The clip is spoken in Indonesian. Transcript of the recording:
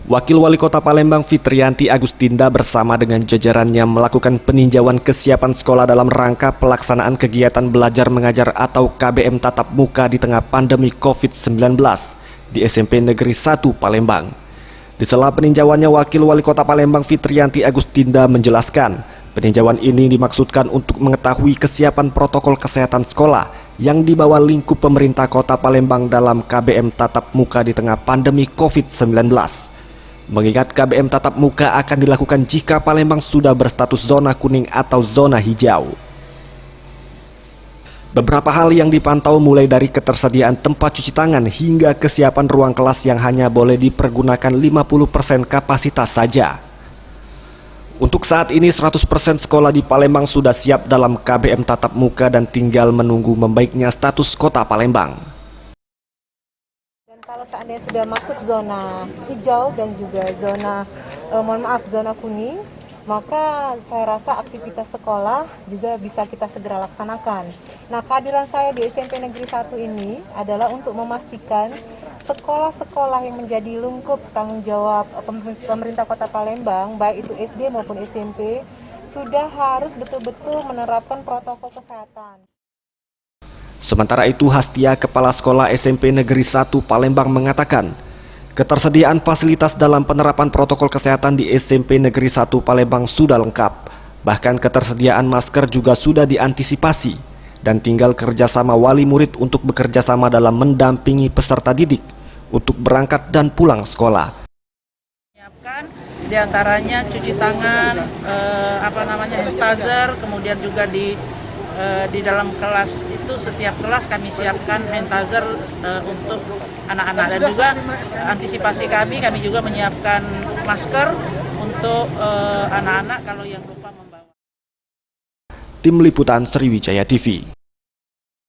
Wakil Wali Kota Palembang Fitriyanti Agustinda bersama dengan jajarannya melakukan peninjauan kesiapan sekolah dalam rangka pelaksanaan kegiatan belajar mengajar atau KBM tatap muka di tengah pandemi COVID-19 di SMP Negeri 1 Palembang. Di sela peninjauannya, Wakil Wali Kota Palembang Fitriyanti Agustinda menjelaskan, peninjauan ini dimaksudkan untuk mengetahui kesiapan protokol kesehatan sekolah yang dibawa lingkup pemerintah Kota Palembang dalam KBM tatap muka di tengah pandemi COVID-19. Mengingat KBM tatap muka akan dilakukan jika Palembang sudah berstatus zona kuning atau zona hijau. Beberapa hal yang dipantau mulai dari ketersediaan tempat cuci tangan hingga kesiapan ruang kelas yang hanya boleh dipergunakan 50% kapasitas saja. Untuk saat ini 100% sekolah di Palembang sudah siap dalam KBM tatap muka dan tinggal menunggu membaiknya status Kota Palembang. Kalau seandainya sudah masuk zona hijau dan juga zona zona kuning, maka saya rasa aktivitas sekolah juga bisa kita segera laksanakan. Nah, kehadiran saya di SMP Negeri 1 ini adalah untuk memastikan sekolah-sekolah yang menjadi lingkup tanggung jawab pemerintah Kota Palembang, baik itu SD maupun SMP, sudah harus betul-betul menerapkan protokol kesehatan. Sementara itu, Hastia, Kepala Sekolah SMP Negeri 1 Palembang mengatakan, ketersediaan fasilitas dalam penerapan protokol kesehatan di SMP Negeri 1 Palembang sudah lengkap. Bahkan ketersediaan masker juga sudah diantisipasi dan tinggal kerjasama wali murid untuk bekerja sama dalam mendampingi peserta didik untuk berangkat dan pulang sekolah. Di antaranya cuci tangan, hand sanitizer, kemudian juga di dalam kelas itu setiap kelas kami siapkan hand sanitizer untuk anak-anak, dan juga antisipasi kami juga menyiapkan masker untuk anak-anak kalau yang lupa membawa. Tim Liputan Sriwijaya TV.